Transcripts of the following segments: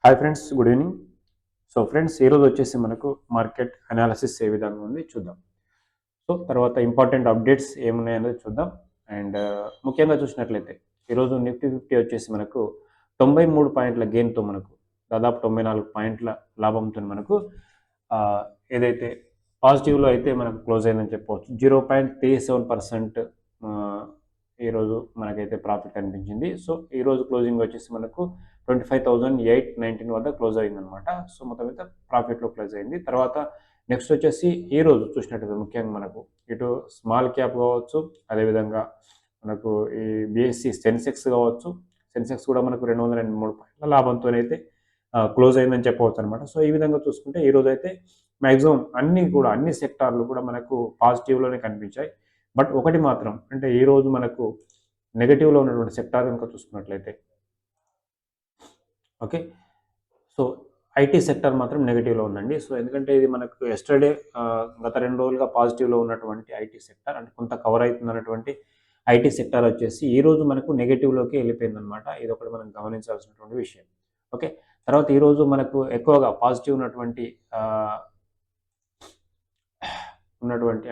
Hi friends, good evening. So friends, ఈరోజు వచ్చేసి మనకు మార్కెట్ అనాలిసిస్ ఏ విధంగా ఉంది చూద్దాం. సో తర్వాత ఇంపార్టెంట్ అప్డేట్స్ ఏమున్నాయనేది చూద్దాం. అండ్ ముఖ్యంగా చూసినట్లయితే ఈరోజు నిఫ్టీ 50 వచ్చేసి మనకు 93 పాయింట్ల గెయిన్తో మనకు దాదాపు 94 పాయింట్ల లాభంతో మనకు ఏదైతే పాజిటివ్లో అయితే మనకు క్లోజ్ అయిందని చెప్పవచ్చు. 0.37% ఈరోజు మనకైతే ప్రాఫిట్ కనిపించింది. సో ఈరోజు క్లోజింగ్ వచ్చేసి మనకు 25,819 వద్ద క్లోజ్ అయిందనమాట. సో మొత్తం అయితే ప్రాఫిట్లో క్లోజ్ అయింది. తర్వాత నెక్స్ట్ వచ్చేసి ఈరోజు చూసినట్టయితే ముఖ్యంగా మనకు ఇటు స్మాల్ క్యాప్ కావచ్చు, అదేవిధంగా మనకు ఈ బిఎస్సి సెన్సెక్స్ కావచ్చు. సెన్సెక్స్ కూడా మనకు 283 పాయింట్ల లాభంతో అయితే క్లోజ్ అయిందని చెప్పవచ్చు అనమాట. సో ఈ విధంగా చూసుకుంటే ఈరోజు అయితే మ్యాక్సిమం అన్ని సెక్టార్లు కూడా మనకు పాజిటివ్లోనే కనిపించాయి. బట్ ఒకటి మాత్రం అంటే ఈరోజు మనకు నెగటివ్లో ఉన్నటువంటి సెక్టార్ కనుక చూసుకున్నట్లయితే ఓకే. సో ఐటీ సెక్టర్ మాత్రం నెగటివ్లో ఉందండి. సో ఎందుకంటే ఇది మనకు ఎస్టర్డే గత 2 రోజులుగా పాజిటివ్లో ఉన్నటువంటి ఐటీ సెక్టర్ అంటే కొంత కవర్ అవుతుందన్నటువంటి ఐటీ సెక్టర్ వచ్చేసి ఈరోజు మనకు నెగటివ్లోకి వెళ్ళిపోయిందనమాట. ఇది ఒకటి మనం గమనించాల్సినటువంటి విషయం. ఓకే. తర్వాత ఈరోజు మనకు ఎక్కువగా పాజిటివ్ ఉన్నటువంటి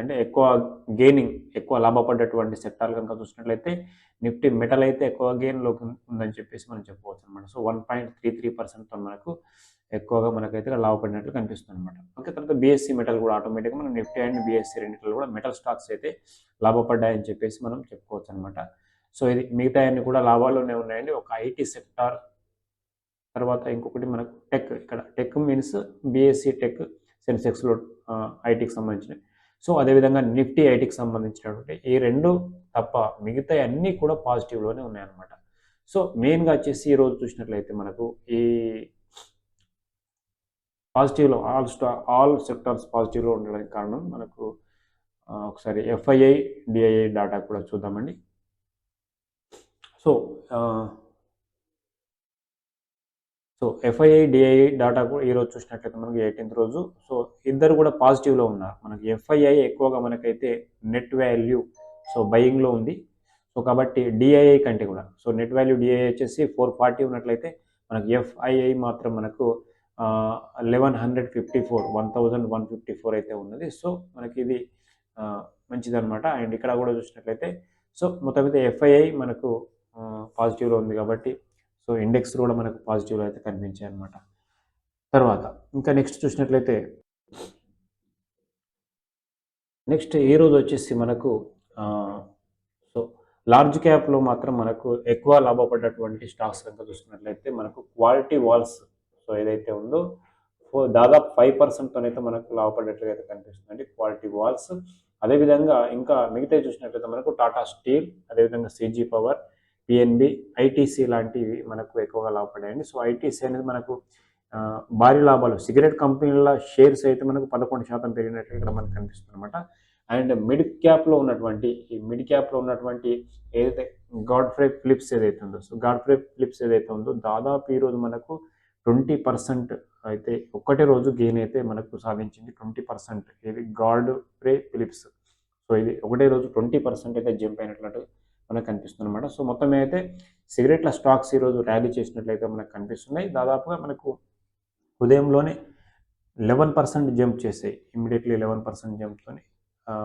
అంటే ఎక్కువ లాభపడ్డటువంటి సెక్టార్లు కనుక చూసినట్లయితే నిఫ్టీ మెటల్ అయితే ఎక్కువ గెయిన్లోకి ఉందని చెప్పేసి మనం చెప్పుకోవచ్చు అనమాట. సో 1.33%తో మనకు ఎక్కువగా మనకైతే లాభపడినట్లు కనిపిస్తుంది అనమాట. ఓకే. తర్వాత బీఎస్సీ మెటల్ కూడా ఆటోమేటిక్గా మనం నిఫ్టీ అండ్ బీఎస్సీ రెండింటిలో కూడా మెటల్ స్టాక్స్ అయితే లాభపడ్డాయని చెప్పేసి మనం చెప్పుకోవచ్చు అనమాట. సో ఇది మిగతా అన్ని కూడా లాభాల్లోనే ఉన్నాయండి. ఒక ఐటీ సెక్టార్, తర్వాత ఇంకొకటి మనకు టెక్. ఇక్కడ టెక్ మీన్స్ బీఎస్సీ టెక్, సెన్సెక్స్లో ఐటీకి సంబంధించినవి. సో అదేవిధంగా నిఫ్టీ ఐటీకి సంబంధించినటువంటి ఈ రెండు తప్ప మిగతా అన్నీ కూడా పాజిటివ్లోనే ఉన్నాయన్నమాట. సో మెయిన్గా వచ్చేసి ఈరోజు చూసినట్లయితే మనకు ఈ పాజిటివ్లో ఆల్ సెక్టార్స్ పాజిటివ్లో ఉండడానికి కారణం మనకు ఒకసారి ఎఫ్ఐఐ డిఐఐ డాటా కూడా చూద్దామండి. సో ఎఫ్ఐఐ డిఐఐ డాటా కూడా ఈరోజు చూసినట్లయితే మనకి 18th రోజు. సో ఇద్దరు కూడా పాజిటివ్లో ఉన్నారు. మనకి ఎఫ్ఐఐ ఎక్కువగా మనకైతే నెట్ వాల్యూ బయింగ్లో ఉంది. సో కాబట్టి డిఐఐ కంటే కూడా నెట్ వాల్యూ డిఐఐ వచ్చేసి 440 ఉన్నట్లయితే మనకి ఎఫ్ఐఐ మాత్రం మనకు 1154 అయితే ఉన్నది. సో మనకి ఇది మంచిదన్నమాట. అండ్ ఇక్కడ కూడా చూసినట్లయితే మొత్తం అయితే ఎఫ్ఐఐ మనకు పాజిటివ్లో ఉంది కాబట్టి ఇండెక్స్ కూడా మనకు పాజిటివ్లో అయితే కనిపించాయి అన్నమాట. తర్వాత ఇంకా నెక్స్ట్ చూసినట్లయితే నెక్స్ట్ ఈ రోజు వచ్చేసి మనకు లార్జ్ క్యాప్లో మాత్రం మనకు ఎక్కువ లాభపడ్డటువంటి స్టాక్స్ కనుక చూసుకున్నట్లయితే మనకు క్వాలిటీ వాల్స్ ఏదైతే ఉందో దాదాపు 5%తో అయితే మనకు లాభపడ్డట్లుగా అయితే కనిపిస్తుందండి క్వాలిటీ వాల్స్. అదేవిధంగా ఇంకా మిగతా చూసినట్లయితే మనకు టాటా స్టీల్, అదేవిధంగా సిజీ పవర్, పిఎన్బి, ఐటీసీ లాంటివి మనకు ఎక్కువగా లాభపడ్డాయండి. సో ఐటీసీ అనేది మనకు భారీ లాభాలు, సిగరెట్ కంపెనీల షేర్స్ అయితే మనకు 11% పెరిగినట్లు ఇక్కడ మనకు కనిపిస్తుంది అనమాట. అండ్ మిడ్ క్యాప్లో ఉన్నటువంటి ఏదైతే గాడ్ఫ్రే ఫిలిప్స్ ఏదైతే ఉందో గాడ్ఫ్రే ఫిలిప్స్ ఏదైతే ఉందో దాదాపు ఈరోజు మనకు 20% అయితే ఒక్కటే రోజు గెయిన్ అయితే మనకు సాధించింది. 20% ఇది గాడ్ఫ్రే ఫిలిప్స్. సో ఇది ఒకటే రోజు 20% అయితే జంప్ అయినట్లు మనకు కనిపిస్తుంది అనమాట. సో మొత్తం అయితే సిగరెట్ల స్టాక్స్ ఈరోజు ర్యాలీ చేసినట్లయితే మనకు కనిపిస్తున్నాయి. దాదాపుగా మనకు ఉదయంలోనే 11% జంప్ చేసాయి. ఇమ్మీడియట్లీ 11% జంప్తో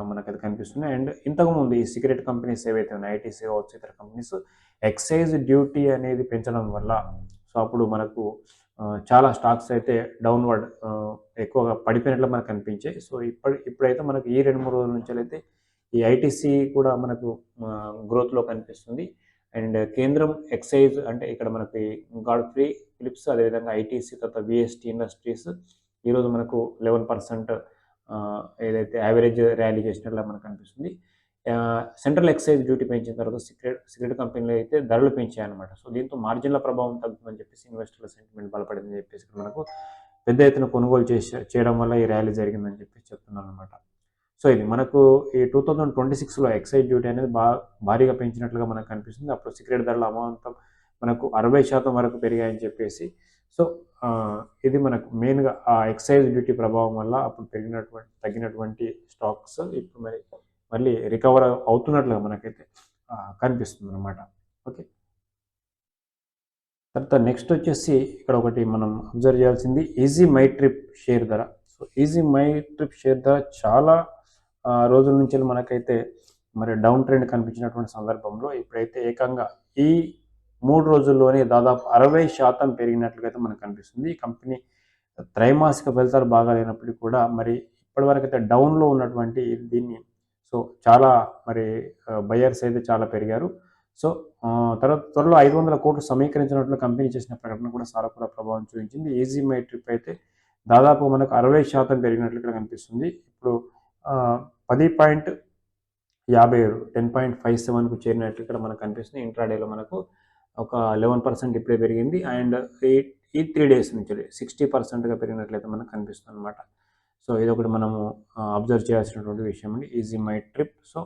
మనకు అది కనిపిస్తుంది. అండ్ ఇంతకుముందు ఈ సిగరెట్ కంపెనీస్ ఏవైతే ఉన్నాయి, ఐటీసీ కావచ్చు, ఇతర కంపెనీస్ ఎక్సైజ్ డ్యూటీ అనేది పెంచడం వల్ల అప్పుడు మనకు చాలా స్టాక్స్ అయితే డౌన్వర్డ్ ఎక్కువగా పడిపోయినట్లు మనకు కనిపించాయి. సో ఇప్పుడైతే మనకు ఈ 2-3 రోజుల నుంచి అయితే ఈ ఐటీసీ కూడా మనకు గ్రోత్లో కనిపిస్తుంది. అండ్ కేంద్రం ఎక్సైజ్ అంటే ఇక్కడ మనకి గాడ్ఫ్రే ఫిలిప్స్, అదేవిధంగా ఐటీసీ, తర్వాత విఎస్టీ ఇండస్ట్రీస్ ఈరోజు మనకు 11% ఏదైతే యావరేజ్ ర్యాలీ చేసినట్లు మనకు కనిపిస్తుంది. సెంట్రల్ ఎక్సైజ్ డ్యూటీ పెంచిన తర్వాత సిగరెట్ కంపెనీలు అయితే ధరలు పెంచాయన్నమాట. సో దీంతో మార్జిన్ల ప్రభావం తగ్గుతుందని చెప్పేసి ఇన్వెస్టర్ల సెంటిమెంట్ బలపడిందని చెప్పేసి మనకు పెద్ద ఎత్తున కొనుగోలు చేయడం వల్ల ఈ ర్యాలీ జరిగిందని చెప్పేసి చెప్తున్నాను అనమాట. సో ఇది మనకు ఈ 2026లో ఎక్సైజ్ డ్యూటీ అనేది భారీగా పెంచినట్లుగా మనకు కనిపిస్తుంది. అప్పుడు సిగరెట్ ధరల అమాంతం మనకు 60% వరకు పెరిగాయని చెప్పేసి. సో ఇది మనకు మెయిన్గా ఆ ఎక్సైజ్ డ్యూటీ ప్రభావం వల్ల అప్పుడు తగ్గినటువంటి స్టాక్స్ ఇప్పుడు మళ్ళీ రికవర్ అవుతున్నట్లుగా మనకైతే కనిపిస్తుంది అనమాట. ఓకే. తర్వాత నెక్స్ట్ వచ్చేసి ఇక్కడ ఒకటి మనం అబ్జర్వ్ చేయాల్సింది ఈజీ మై ట్రిప్ షేర్ ధర. So easy my trip share ధర చాలా రోజుల నుంచి మనకైతే మరి డౌన్ ట్రెండ్ కనిపించినటువంటి సందర్భంలో ఇప్పుడైతే ఏకంగా ఈ 3 రోజుల్లోనే దాదాపు 60% పెరిగినట్లుగా అయితే మనకు కనిపిస్తుంది. ఈ కంపెనీ త్రైమాసిక ఫలితాలు బాగా లేనప్పటికీ కూడా మరి ఇప్పటివరకైతే డౌన్లో ఉన్నటువంటి దీన్ని సో చాలా మరి బయర్స్ అయితే చాలా పెరిగారు. సో తర్వాత త్వరలో 500 కోట్లు సమీకరించినట్లు కంపెనీ చేసిన ప్రకటన కూడా చాలా కూడా ప్రభావం చూపించింది. ఈజీ మై ట్రిప్ అయితే దాదాపు మనకు 60% పెరిగినట్లు ఇక్కడ కనిపిస్తుంది. ఇప్పుడు 10.57 10.57కు చేరినట్లు ఇక్కడ మనకు కనిపిస్తుంది. ఇంట్రాడేలో మనకు ఒక 11% ఇప్పుడే పెరిగింది. అండ్ ఈ 3 డేస్ నుంచి 60%గా పెరిగినట్లయితే మనకు కనిపిస్తుంది అనమాట. సో ఇదొకటి మనము అబ్జర్వ్ చేయాల్సినటువంటి విషయం అండి ఈజీ మై ట్రిప్. సో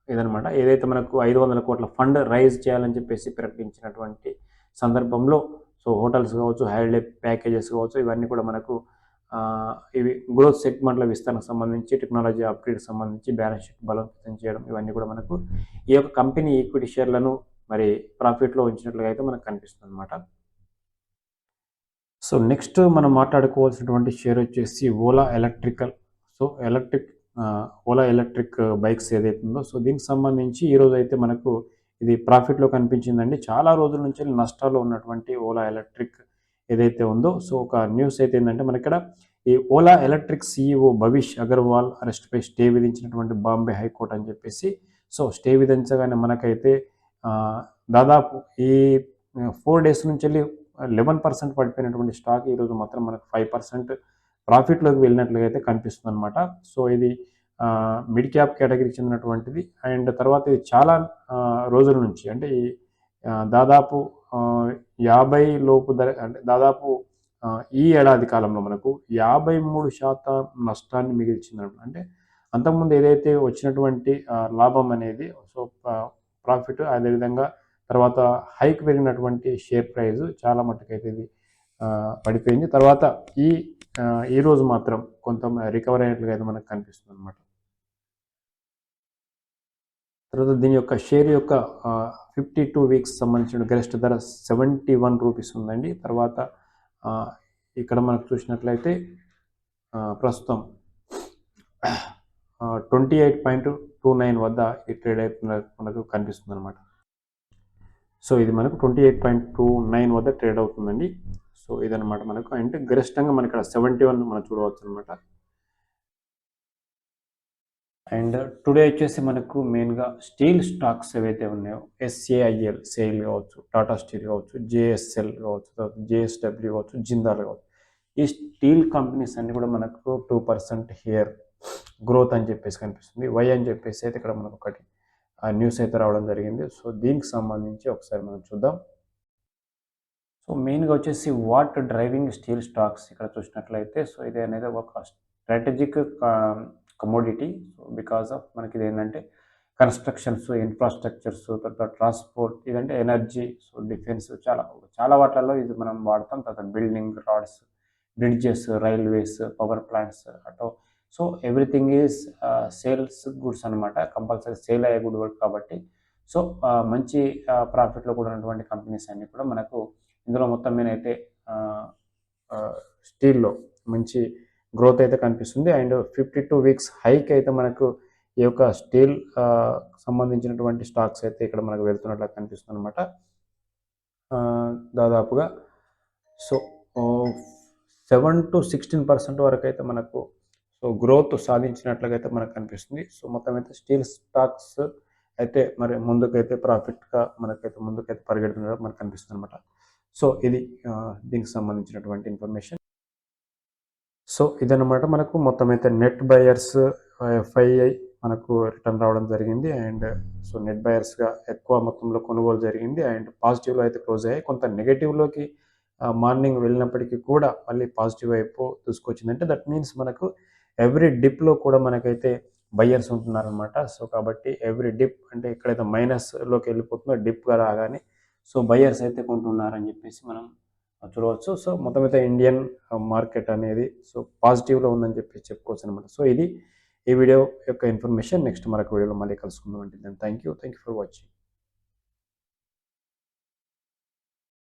ఇదనమాట ఏదైతే మనకు 500 కోట్ల ఫండ్ రైజ్ చేయాలని చెప్పేసి ప్రకటించినటువంటి సందర్భంలో సో హోటల్స్ కావచ్చు, హాలిడే ప్యాకేజెస్ కావచ్చు, ఇవన్నీ కూడా మనకు ఇవి గ్రోత్ సెగ్మెంట్ల విస్తరణకు సంబంధించి, టెక్నాలజీ అప్గ్రేడ్ సంబంధించి బ్యాలెన్స్ షీట్ బలోపేతం చేయడం, ఇవన్నీ కూడా మనకు ఈ యొక్క కంపెనీ ఈక్విటీ షేర్లను మరి ప్రాఫిట్లో ఉంచినట్లుగా అయితే మనకు కనిపిస్తుంది అనమాట. సో నెక్స్ట్ మనం మాట్లాడుకోవాల్సినటువంటి షేర్ వచ్చేసి Ola electrical. So Ola electric bikes ఏదైతే ఉందో సో దీనికి సంబంధించి ఈరోజు అయితే మనకు ఇది ప్రాఫిట్లో కనిపించిందండి. చాలా రోజుల నుంచి నష్టాల్లో ఉన్నటువంటి ఓలా ఎలక్ట్రిక్ ఏదైతే ఉందో సో ఒక న్యూస్ అయితే ఏంటంటే మనకి ఇక్కడ ఈ ఓలా ఎలక్ట్రిక్ CEO భవిష్ అగర్వాల్ అరెస్ట్పై స్టే విధించినటువంటి బాంబే హైకోర్టు అని చెప్పేసి సో స్టే విధించగానే మనకైతే దాదాపు ఈ 4 డేస్ నుంచి వెళ్ళి 11% పడిపోయినటువంటి స్టాక్ ఈరోజు మాత్రం మనకు 5% ప్రాఫిట్లోకి వెళ్ళినట్లుగా అయితే కనిపిస్తుంది అనమాట. సో ఇది మిడ్ క్యాప్ కేటగిరీకి చెందినటువంటిది. అండ్ తర్వాత ఇది చాలా రోజుల నుంచి అంటే ఈ దాదాపు 50 లోపు ధర అంటే దాదాపు ఈ ఏడాది కాలంలో మనకు 53% నష్టాన్ని మిగిల్చింది. అంటే అంతకుముందు ఏదైతే వచ్చినటువంటి లాభం అనేది సో ప్రాఫిట్ అదేవిధంగా తర్వాత హైక్ పెరిగినటువంటి షేర్ ప్రైస్ చాలా మట్టుకైతే ఇది పడిపోయింది. తర్వాత ఈ రోజు మాత్రం కొంత రికవర్ అయినట్లుగా అయితే మనకు కనిపిస్తుంది అనమాట. తర్వాత దీని యొక్క షేర్ యొక్క 52 వీక్స్ సంబంధించిన గరిష్ట ధర 71 రూపీస్ ఉందండి. తర్వాత ఇక్కడ మనకు చూసినట్లయితే ప్రస్తుతం 28.29 వద్ద ఈ ట్రేడ్ అవుతున్న మనకు కనిపిస్తుంది అనమాట. సో ఇది మనకు 28.29 వద్ద ట్రేడ్ అవుతుందండి. సో ఇదనమాట మనకు అంటే గరిష్టంగా మనకి ఇక్కడ 71 మనం చూడవచ్చు అనమాట. అండ్ టుడే వచ్చేసి మనకు మెయిన్గా స్టీల్ స్టాక్స్ ఏవైతే ఉన్నాయో SAIL సేల్ కావచ్చు, టాటా స్టీల్ కావచ్చు, JSL కావచ్చు, తర్వాత JSW కావచ్చు, జిందాల్ కావచ్చు, ఈ స్టీల్ కంపెనీస్ అన్ని కూడా మనకు 2% హియర్ గ్రోత్ అని చెప్పేసి కనిపిస్తుంది. వై అని చెప్పేసి అయితే ఇక్కడ మనకు ఒకటి న్యూస్ అయితే రావడం జరిగింది. సో దీనికి సంబంధించి ఒకసారి మనం చూద్దాం. సో మెయిన్గా వచ్చేసి వాట్ డ్రైవింగ్ స్టీల్ స్టాక్స్ ఇక్కడ చూసినట్లయితే సో ఇది అనేది ఒక strategic commodity. So because of మనకి ఇది ఏంటంటే కన్స్ట్రక్షన్స్, ఇన్ఫ్రాస్ట్రక్చర్స్, తర్వాత ట్రాన్స్పోర్ట్, ఇదంటే ఎనర్జీ, సో డిఫెన్స్, చాలా వాటిలలో ఇది మనం వాడతాం. తర్వాత building, rods, bridges, railways, power plants, auto, so everything is sales goods అనమాట. కంపల్సరీ సేల్ అయ్యే గుడ్ వర్క్ కాబట్టి సో మంచి ప్రాఫిట్లో కూడా ఉన్నటువంటి కంపెనీస్ అన్నీ కూడా మనకు ఇందులో మొత్తం మీద అయితే స్టీల్లో మంచి గ్రోత్ అయితే కనిపిస్తుంది. అండ్ 52 వీక్స్ హైక్ అయితే మనకు ఈ యొక్క స్టీల్ సంబంధించినటువంటి స్టాక్స్ అయితే ఇక్కడ మనకు వెళ్తున్నట్లు కనిపిస్తుంది అనమాట. దాదాపుగా సో 7 to 16% వరకు అయితే మనకు సో గ్రోత్ సాధించినట్లుగా అయితే మనకు కనిపిస్తుంది. సో మొత్తం అయితే స్టీల్ స్టాక్స్ అయితే మరి ముందుకైతే ప్రాఫిట్గా మనకైతే ముందుకైతే పరిగెడుతున్నట్టు మనకు కనిపిస్తుంది అనమాట. సో ఇది దీనికి సంబంధించినటువంటి ఇన్ఫర్మేషన్. సో ఇదన్నమాట మనకు మొత్తం అయితే నెట్ బయర్స్ FII మనకు రిటర్న్ రావడం జరిగింది. అండ్ సో నెట్ బయర్స్గా ఎక్కువ మొత్తంలో కొనుగోలు జరిగింది. అండ్ పాజిటివ్లో అయితే క్లోజ్ అయ్యాయి. కొంత నెగటివ్లోకి మార్నింగ్ వెళ్ళినప్పటికీ కూడా మళ్ళీ పాజిటివ్ వైపు తీసుకొచ్చిందంటే దట్ మీన్స్ మనకు ఎవ్రీ డిప్లో కూడా మనకైతే బయ్యర్స్ ఉంటున్నారనమాట. సో కాబట్టి ఎవ్రీ డిప్ అంటే ఎక్కడైతే మైనస్లోకి వెళ్ళిపోతుందో డిప్గా రాగానే సో బయ్యర్స్ అయితే కొంటున్నారని చెప్పేసి మనం చూడవచ్చు. సో మొత్తం అయితే ఇండియన్ మార్కెట్ అనేది సో పాజిటివ్లో ఉందని చెప్పి చెప్పుకోవచ్చు అనమాట. సో ఇది ఈ వీడియో యొక్క ఇన్ఫర్మేషన్. నెక్స్ట్ మరొక వీడియోలో మళ్ళీ కలుసుకుందాం అంటే థ్యాంక్ యూ ఫర్ వాచింగ్.